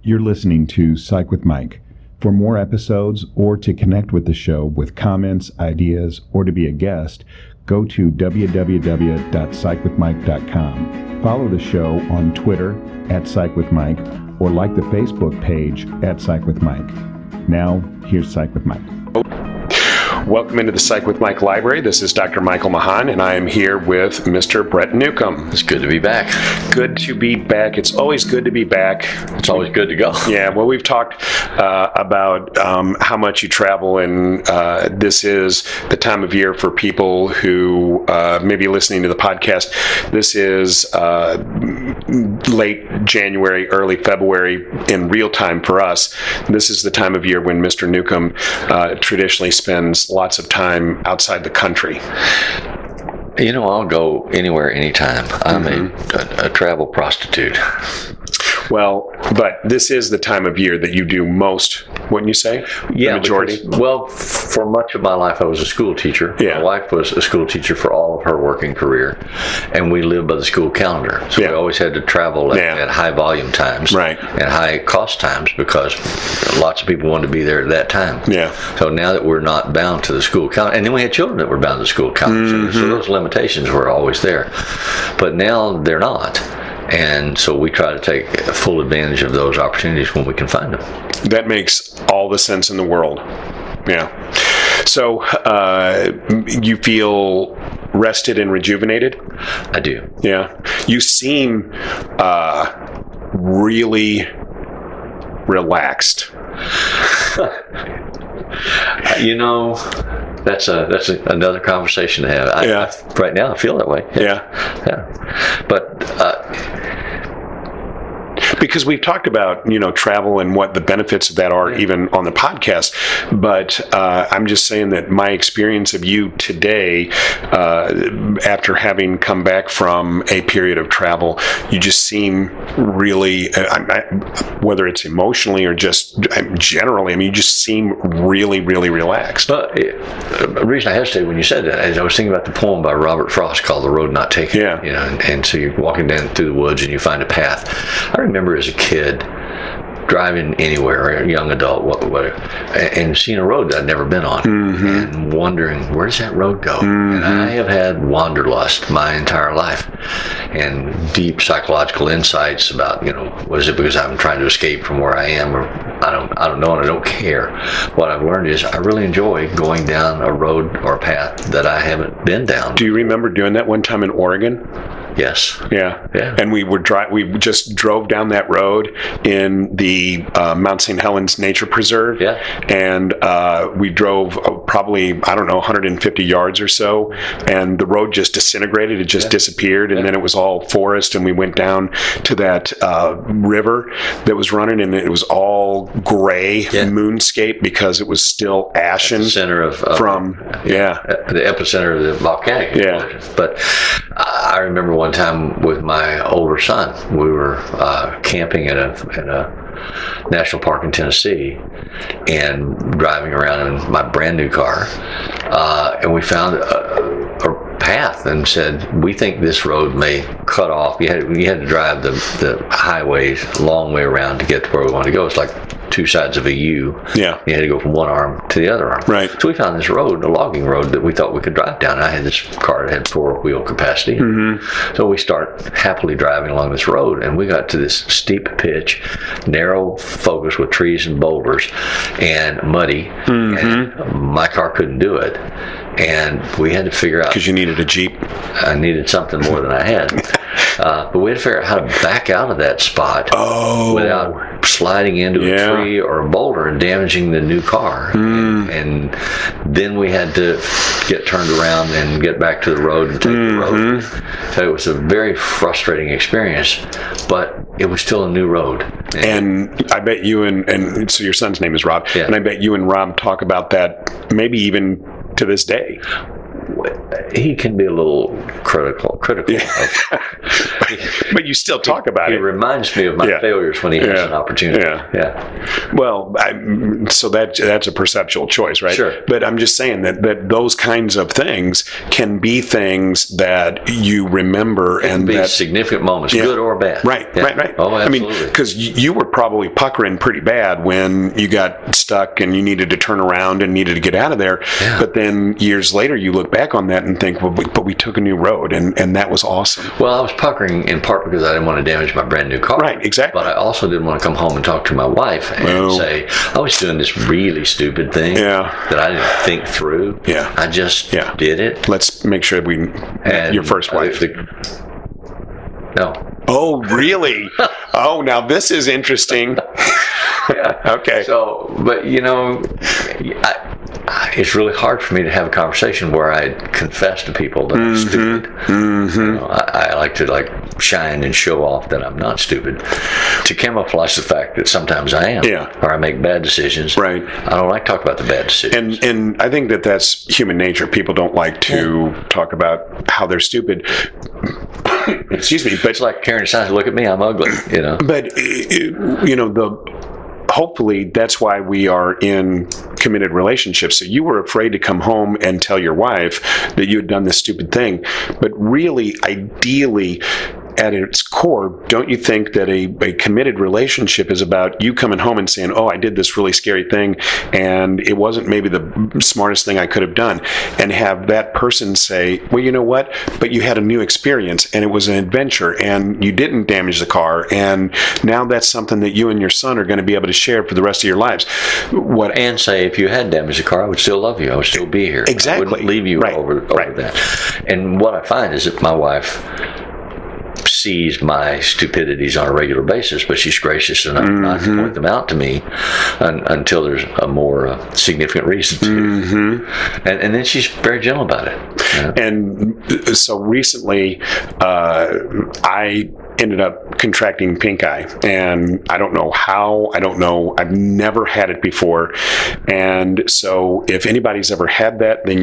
You're listening to Psych with Mike. For more episodes or to connect with the show with comments, ideas, or to be a guest, go to www.psychwithmike.com. Follow the show on Twitter @PsychWithMike or like the Facebook page @PsychWithMike. Now, here's Psych with Mike. Welcome into the Psych with Mike Library. This is Dr. Michael Mahan, and I am here with Mr. Brett Newcomb. It's good to be back. Good to be back. It's always good to be back. It's always good to go. Yeah, well, we've talked about how much you travel, and this is the time of year for people who may be listening to the podcast. This is late January, early February in real time for us. This is the time of year when Mr. Newcomb traditionally spends lots of time outside the country. You know, I'll go anywhere, anytime. I'm a travel prostitute. Well, but this is the time of year that you do most, wouldn't you say? Yeah, the majority. Well, for much of my life, I was a school teacher. Yeah. My wife was a school teacher for all of her working career, and we lived by the school calendar. So we always had to travel at high volume times, right, and high cost times because lots of people wanted to be there at that time. Yeah. So now that we're not bound to the school calendar, and then we had children that were bound to the school calendar, so those limitations were always there. But now they're not. And so we try to take full advantage of those opportunities when we can find them. That makes all the sense in the world. Yeah. So you feel rested and rejuvenated? I do. Yeah. You seem really relaxed. You know, that's another conversation to have. Right now, I feel that way. Yeah. But because we've talked about, travel and what the benefits of that are even on the podcast, but I'm just saying that my experience of you today, after having come back from a period of travel, you just seem really, whether it's emotionally or just generally, you just seem really, really relaxed. The reason I hesitated when you said that is I was thinking about the poem by Robert Frost called "The Road Not Taken." Yeah. And so you're walking down through the woods and you find a path. I remember as a kid driving anywhere, or a young adult, whatever, and seeing a road that I'd never been on, and wondering, where does that road go? And I have had wanderlust my entire life, and deep psychological insights about, what is it because I'm trying to escape from where I am, or I don't know, and I don't care. What I've learned is I really enjoy going down a road or a path that I haven't been down. Do you remember doing that one time in Oregon? Yes. Yeah. And we just drove down that road in the Mount St. Helens Nature Preserve. Yeah. And we drove probably, 150 yards or so, and the road just disintegrated. It just disappeared, and then it was all forest, and we went down to that river that was running, and it was all gray moonscape because it was still ashen. At the center of the epicenter of the volcanic explosion. But I remember one time with my older son, we were camping at a national park in Tennessee and driving around in my brand new car, and we found a path and said, we think this road may cut off. You had to drive the highways a long way around to get to where we wanted to go. It's like two sides of a U. Yeah. You had to go from one arm to the other arm. Right. So we found this road, a logging road that we thought we could drive down. I had this car that had 4-wheel capacity. So we start happily driving along this road, and we got to this steep pitch, narrow focus with trees and boulders and muddy. And my car couldn't do it. And we had to figure out... Because you needed a Jeep. I needed something more than I had. But we had to figure out how to back out of that spot without sliding into a tree or a boulder and damaging the new car. And then we had to get turned around and get back to the road and take the road. So it was a very frustrating experience, but it was still a new road. And I bet you and so your son's name is Rob, and I bet you and Rob talk about that maybe even to this day. he can be a little critical. Yeah. But you still talk about He it. reminds me of my failures when he has an opportunity. Yeah. Well, so that's a perceptual choice, right? Sure. But I'm just saying that those kinds of things can be things that you remember and be that significant moments, good or bad. Right. Oh, absolutely. I mean, because you were probably puckering pretty bad when you got stuck and you needed to turn around and needed to get out of there. Yeah. But then years later, you look back on that and think, well, but we took a new road, and that was awesome. Well, I was puckering in part because I didn't want to damage my brand new car. Right, exactly. But I also didn't want to come home and talk to my wife and say, I was doing this really stupid thing that I didn't think through. Yeah. I just did it. Let's make sure your first wife. No. Oh, really? Oh, now this is interesting. Okay. So, but it's really hard for me to have a conversation where I confess to people that I'm stupid. I like to shine and show off that I'm not stupid, to camouflage the fact that sometimes I am, or I make bad decisions. Right. I don't like to talk about the bad decisions. And I think that's human nature. People don't like to talk about how they're stupid. Excuse me, but it's like carrying a sign, look at me, I'm ugly. But hopefully that's why we are in committed relationships. So you were afraid to come home and tell your wife that you had done this stupid thing. But really, ideally, at its core, don't you think that a committed relationship is about you coming home and saying, oh, I did this really scary thing, and it wasn't maybe the smartest thing I could have done, and have that person say, well, you know what, but you had a new experience, and it was an adventure, and you didn't damage the car, and now that's something that you and your son are going to be able to share for the rest of your lives. And say, if you had damaged the car, I would still love you. I would still be here. Exactly. I wouldn't leave you over that. And what I find is that my wife sees my stupidities on a regular basis, but she's gracious enough not to point them out to me until there's a more significant reason to. And then she's very gentle about it. And so recently, I ended up contracting pink eye, and I don't know how. I've never had it before, and so if anybody's ever had that, then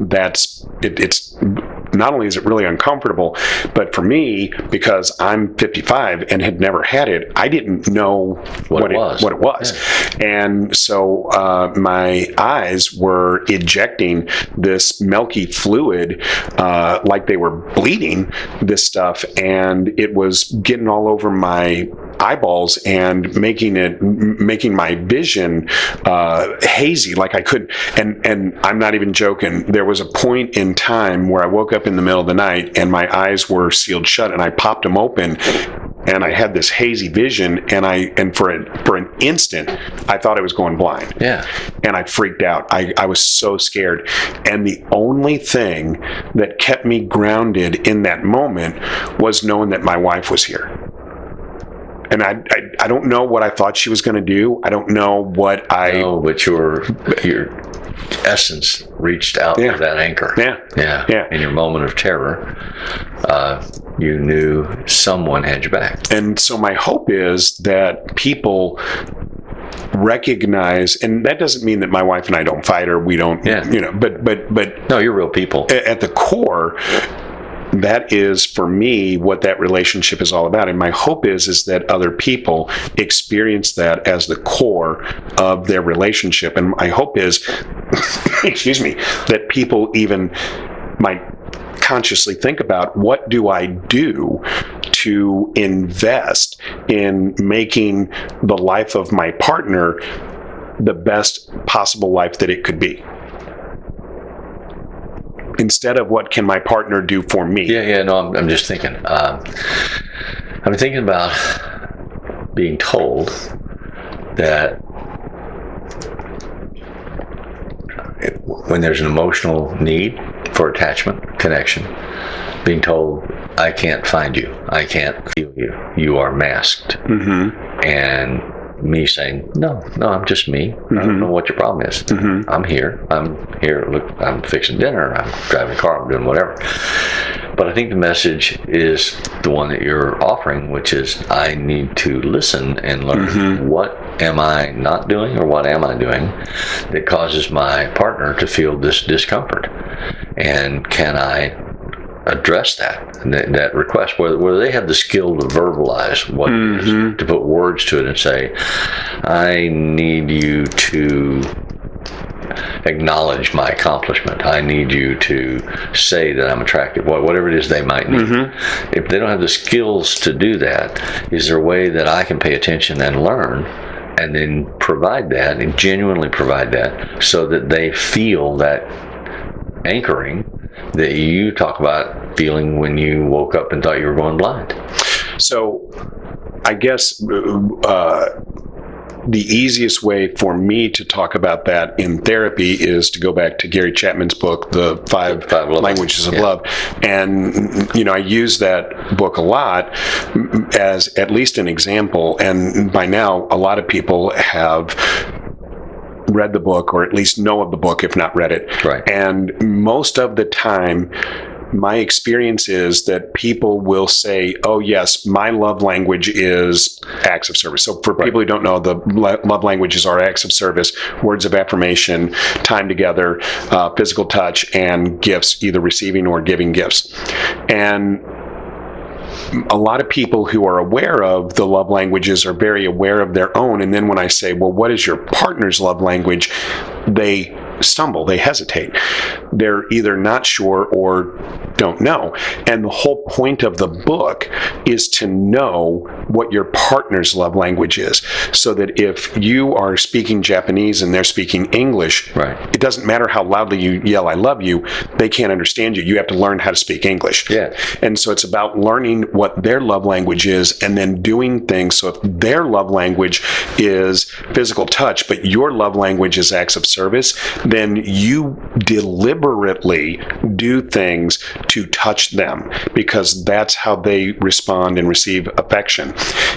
that's it's not only is it really uncomfortable, but for me, because I'm 55 and had never had it, I didn't know what it was. Yeah. And so my eyes were ejecting this milky fluid, like they were bleeding this stuff, and it was getting all over my eyeballs and making my vision hazy, like I couldn't. And I'm not even joking. There was a point in time where I woke up in the middle of the night and my eyes were sealed shut, and I popped them open, and I had this hazy vision, and for an instant I thought I was going blind. Yeah. And I freaked out. I was so scared. And the only thing that kept me grounded in that moment was knowing that my wife was here. And I don't know what I thought she was going to do. I don't know what but your essence reached out to that anchor. Yeah. In your moment of terror, you knew someone had your back. And so my hope is that people recognize, and that doesn't mean that my wife and I don't fight or we don't, but no, you're real people. At the core, that is, for me, what that relationship is all about. And my hope is that other people experience that as the core of their relationship. And my hope is, excuse me, that people even might consciously think about, what do I do to invest in making the life of my partner the best possible life that it could be, instead of what can my partner do for me. No, I'm just thinking. I've been thinking about being told that when there's an emotional need for attachment, connection, being told, I can't find you, I can't feel you, you are masked. And me saying, no, I'm just me. I don't know what your problem is. I'm here. Look, I'm fixing dinner. I'm driving a car. I'm doing whatever. But I think the message is the one that you're offering, which is, I need to listen and learn what am I not doing or what am I doing that causes my partner to feel this discomfort. And can I address that request, whether they have the skill to verbalize what it is, to put words to it and say, I need you to acknowledge my accomplishment. I need you to say that I'm attractive, whatever it is they might need. If they don't have the skills to do that, is there a way that I can pay attention and learn and then provide that and genuinely provide that so that they feel that anchoring that you talk about feeling when you woke up and thought you were going blind? So I guess the easiest way for me to talk about that in therapy is to go back to Gary Chapman's book, The Five Languages of Love. And, I use that book a lot as at least an example. And by now, a lot of people have read the book, or at least know of the book, if not read it. Right. And most of the time, my experience is that people will say, oh, yes, my love language is acts of service. So for people who don't know, the love languages are acts of service, words of affirmation, time together, physical touch, and gifts, either receiving or giving gifts. And a lot of people who are aware of the love languages are very aware of their own. And then when I say, well, what is your partner's love language? They stumble, they hesitate. They're either not sure or don't know. And the whole point of the book is to know what your partner's love language is, so that if you are speaking Japanese and they're speaking English, it doesn't matter how loudly you yell, I love you, they can't understand you. You have to learn how to speak English. Yeah. And so it's about learning what their love language is and then doing things. So if their love language is physical touch, but your love language is acts of service, then you deliberately do things to touch them, because that's how they respond and receive affection.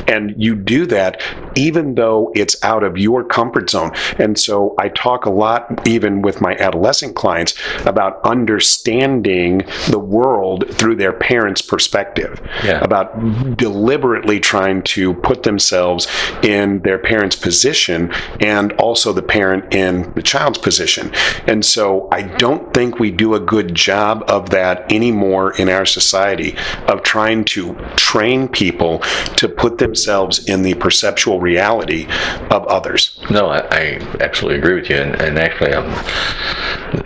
And you do that even though it's out of your comfort zone. And so I talk a lot, even with my adolescent clients, about understanding the world through their parents' perspective, about deliberately trying to put themselves in their parents' position and also the parent in the child's position. And so I don't think we do a good job of that anymore in our society, of trying to train people to put themselves in the perceptual reality of others. No, I absolutely agree with you. And actually,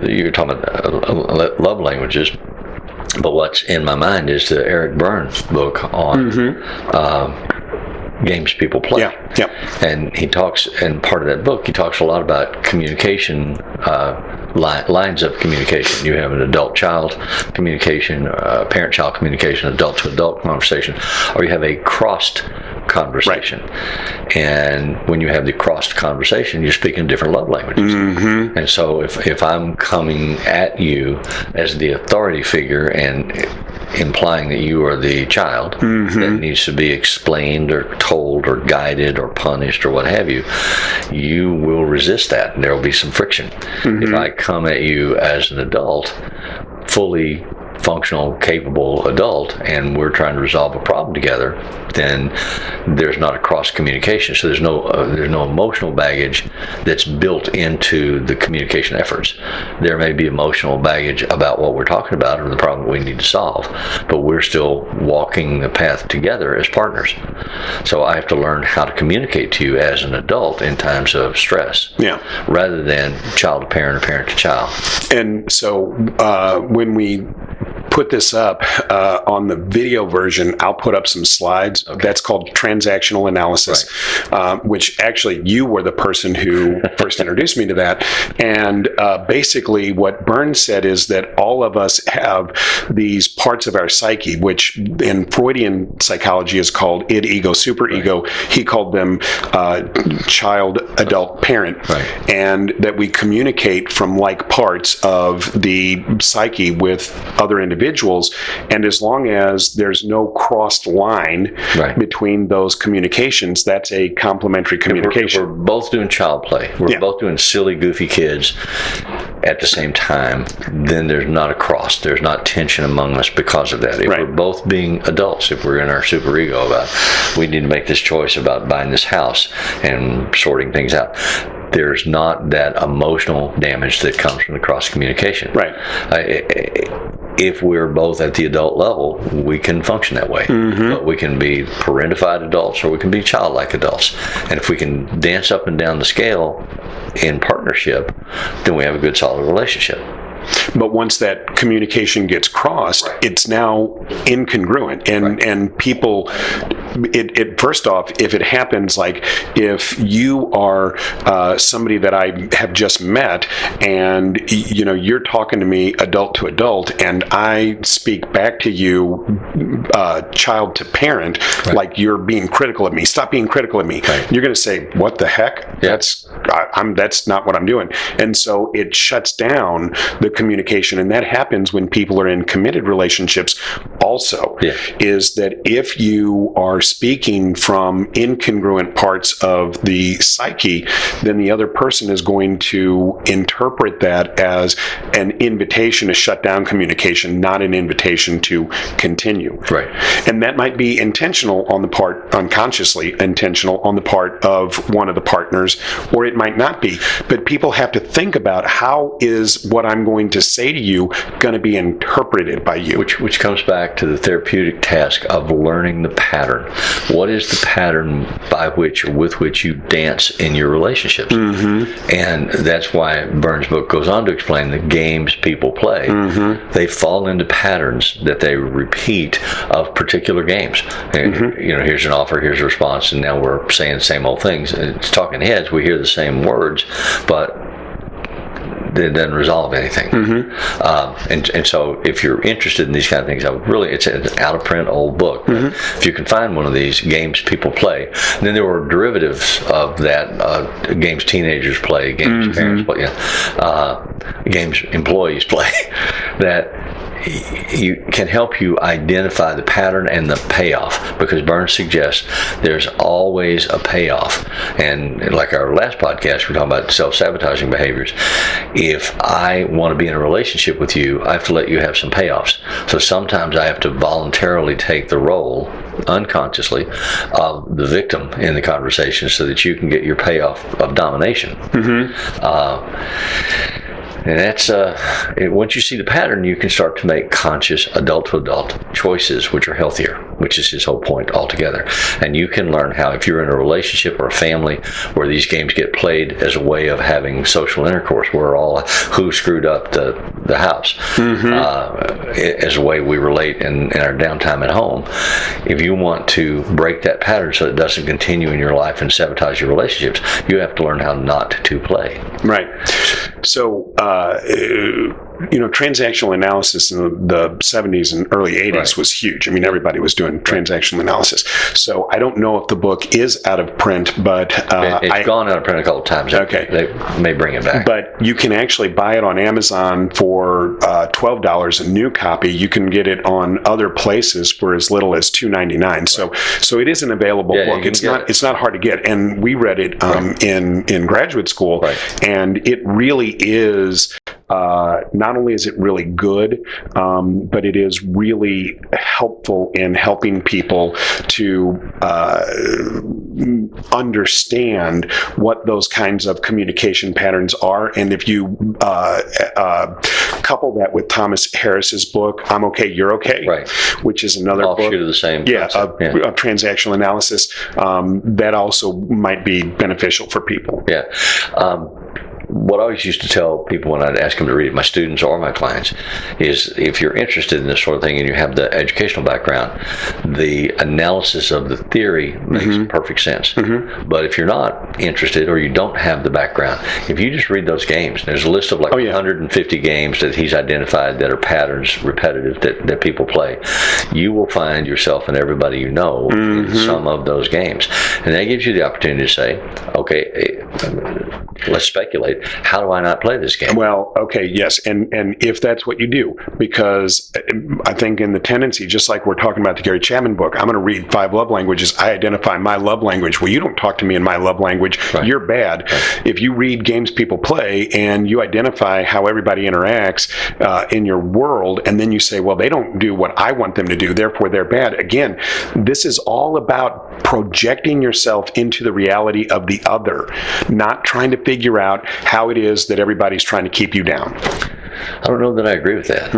you're talking about love languages, but what's in my mind is the Eric Burns book on games people play. And he talks, and part of that book, he talks a lot about communication, lines of communication. You have an adult-child communication, parent-child communication, adult-to-adult conversation, or you have a crossed conversation. And when you have the crossed conversation, you're speaking different love languages. And so if I'm coming at you as the authority figure and implying that you are the child that needs to be explained or told or guided or punished or what have you, you will resist that, and there will be some friction. If I come at you as an adult, fully functional, capable adult, and we're trying to resolve a problem together, then there's not a cross communication. So there's no emotional baggage that's built into the communication efforts. There may be emotional baggage about what we're talking about or the problem we need to solve, but we're still walking the path together as partners. So I have to learn how to communicate to you as an adult in times of stress, rather than child to parent or parent to child. And so when we put this up on the video version, I'll put up some slides. That's called transactional analysis, which actually you were the person who first introduced me to that. And basically what Burns said is that all of us have these parts of our psyche, which in Freudian psychology is called id, ego, superego. He called them child, adult, parent. And that we communicate from like parts of the psyche with other individuals. And as long as there's no crossed line between those communications, that's a complementary communication. If we're both doing child play, we're both doing silly, goofy kids at the same time, then there's not a cross. There's not tension among us because of that. If we're both being adults, if we're in our superego about, we need to make this choice about buying this house and sorting things out, there's not that emotional damage that comes from the cross communication. Right. If we're both at the adult level, we can function that way. But we can be parentified adults or we can be childlike adults. And if we can dance up and down the scale in partnership, then we have a good, solid relationship. But once that communication gets crossed, it's now incongruent, and people. It first off, if it happens, like if you are somebody that I have just met, and you're talking to me adult to adult, and I speak back to you child to parent, like you're being critical of me. Stop being critical of me. You're going to say, "What the heck? That's not what I'm doing." And so it shuts down the communication, and that happens when people are in committed relationships also. Is that if you are speaking from incongruent parts of the psyche, then the other person is going to interpret that as an invitation to shut down communication, not an invitation to continue. And that might be intentional on the part, unconsciously intentional on the part of one of the partners, or it might not be. But people have to think about, how is what I'm going to say to you going to be interpreted by you? Which comes back to the therapeutic task of learning the pattern. What is the pattern by which or with which you dance in your relationships? And that's why Burns' book goes on to explain the games people play. They fall into patterns that they repeat of particular games. And, here's an offer, here's a response, and now we're saying the same old things. It's talking heads, we hear the same words, but it doesn't resolve anything. And so if you're interested in these kind of things, it's an out of print old book. If you can find one of these games people play, and then there were derivatives of that, games teenagers play, games parents play, games employees play, that you can help you identify the pattern and the payoff, because Burns suggests there's always a payoff. And like our last podcast, we're talking about self-sabotaging behaviors. If I want to be in a relationship with you, I have to let you have some payoffs. So sometimes I have to voluntarily take the role, unconsciously, of the victim in the conversation so that you can get your payoff of domination. And that's once you see the pattern, you can start to make conscious adult-to-adult choices, which are healthier, which is his whole point altogether. And you can learn how, if you're in a relationship or a family where these games get played as a way of having social intercourse, we're all who screwed up the house, as a way we relate in our downtime at home. If you want to break that pattern so it doesn't continue in your life and sabotage your relationships, you have to learn how not to play. Right. So, transactional analysis in the 70s and early 80s was huge. I mean, everybody was doing transactional analysis. So I don't know if the book is out of print, but it's gone out of print a couple of times. Okay. They may bring it back. But you can actually buy it on Amazon for $12 a new copy. You can get it on other places for as little as $2.99. So it is an available book. It's not hard to get. And we read it in graduate school, and it really is. Not only is it really good, but it is really helpful in helping people to understand what those kinds of communication patterns are. And if you couple that with Thomas Harris's book, I'm Okay, You're Okay, which is another book of the same of transactional analysis, that also might be beneficial for people. What I always used to tell people when I'd ask them to read it, my students or my clients, is if you're interested in this sort of thing and you have the educational background, the analysis of the theory makes perfect sense. But if you're not interested or you don't have the background, if you just read those games, there's a list of 150 games that he's identified that are patterns, repetitive, that people play. You will find yourself and everybody you know in some of those games. And that gives you the opportunity to say, okay, let's speculate. How do I not play this game? Well, okay, yes, and if that's what you do, because I think in the tendency, just like we're talking about the Gary Chapman book, I'm going to read 5 love languages. I identify my love language. Well, you don't talk to me in my love language. language, you're bad. If you read games people play and you identify how everybody interacts in your world, and then you say, well, they don't do what I want them to do, therefore they're bad. Again, this is all about projecting yourself into the reality of the other, not trying to figure out how it is that everybody's trying to keep you down. I don't know that I agree with that.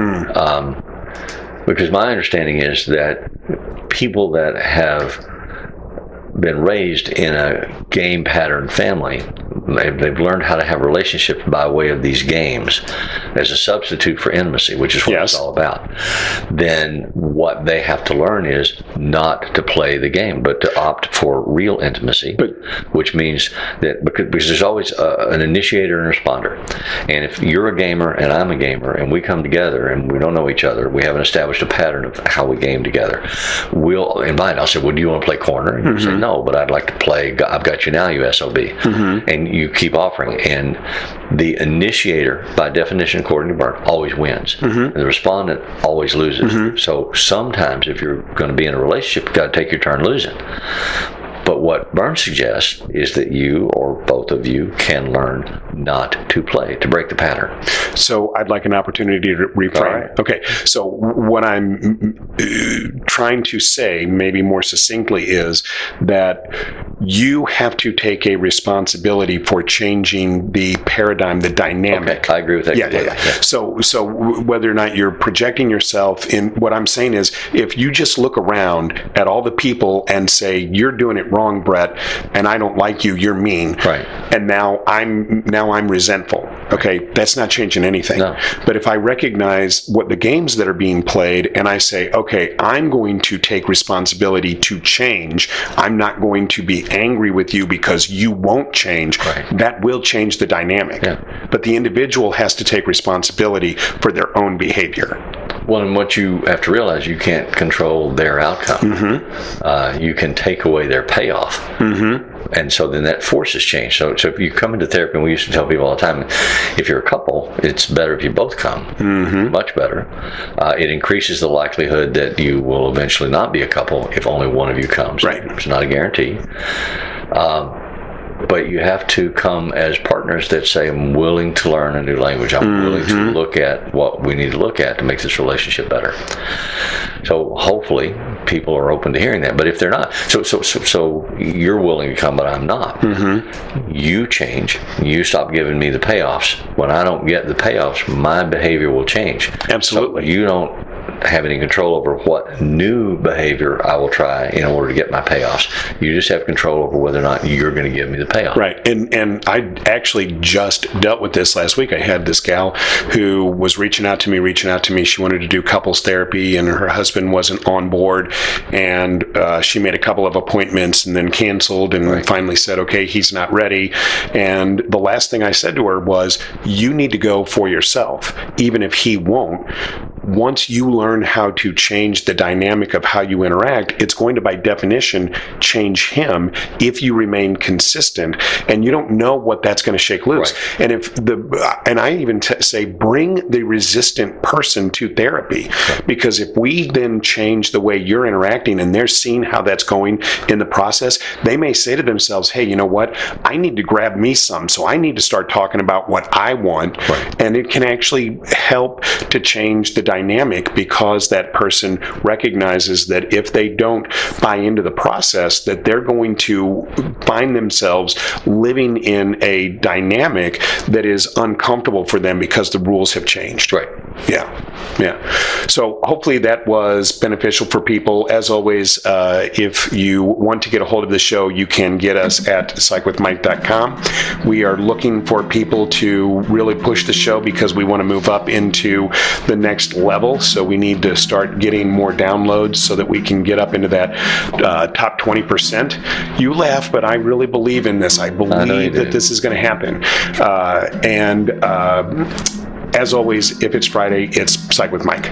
Because my understanding is that people that have been raised in a game pattern family, they've learned how to have relationships by way of these games as a substitute for intimacy, which is what it's all about. Then what they have to learn is not to play the game, but to opt for real intimacy, which means that because there's always an initiator and responder. And if you're a gamer and I'm a gamer and we come together and we don't know each other, we haven't established a pattern of how we game together, we'll invite, I'll say, well, do you want to play corner? And you say, no, but I'd like to play I've Got You Now, you SOB. And you keep offering. And the initiator, by definition, according to Bart, always wins. And the respondent always loses. So sometimes if you're going to be in a relationship, you've got to take your turn losing. But what Burns suggests is that you or both of you can learn not to play, to break the pattern. So I'd like an opportunity to reframe. Right. Okay, so what I'm trying to say, maybe more succinctly, is that you have to take a responsibility for changing the paradigm, the dynamic. Okay, I agree with that. Yeah. So whether or not you're projecting yourself in, what I'm saying is, if you just look around at all the people and say, you're doing it wrong, Brett, and I don't like you, you're mean. Right. And now I'm resentful. Okay, that's not changing anything. No. But if I recognize what the games that are being played and I say, okay, I'm going to take responsibility to change. I'm not going to be angry with you because you won't change. Right. That will change the dynamic. Yeah. But the individual has to take responsibility for their own behavior. Well, and what you have to realize, you can't control their outcome. You can take away their payoff. And so then that forces change. So if you come into therapy, and we used to tell people all the time, if you're a couple, it's better if you both come. Much better. It increases the likelihood that you will eventually not be a couple if only one of you comes. Right. It's not a guarantee. But you have to come as partners that say, I'm willing to learn a new language. I'm willing to look at what we need to look at to make this relationship better. So hopefully people are open to hearing that. But if they're not, so you're willing to come, but I'm not. You change. You stop giving me the payoffs. When I don't get the payoffs, my behavior will change. Absolutely. So you don't have any control over what new behavior I will try in order to get my payoffs. You just have control over whether or not you're going to give me the payoff. Right. And I actually just dealt with this last week. I had this gal who was reaching out to me. She wanted to do couples therapy, and her husband wasn't on board. And she made a couple of appointments and then canceled, and finally said, okay, he's not ready. And the last thing I said to her was, you need to go for yourself, even if he won't. Once you learn how to change the dynamic of how you interact, it's going to, by definition, change him if you remain consistent, and you don't know what that's going to shake loose. And and I even say, bring the resistant person to therapy, because if we then change the way you're interacting and they're seeing how that's going in the process, they may say to themselves, hey, you know what? I need to grab me some, so I need to start talking about what I want. And it can actually help to change the dynamic, because that person recognizes that if they don't buy into the process, that they're going to find themselves living in a dynamic that is uncomfortable for them because the rules have changed. Yeah. So hopefully that was beneficial for people. As always, if you want to get a hold of the show, you can get us at psychwithmike.com. We are looking for people to really push the show, because we want to move up into the next level. So we need to start getting more downloads so that we can get up into that top 20%. You laugh, but I really believe in this. I believe that this is going to happen. As always, if it's Friday, it's Psych with Mike.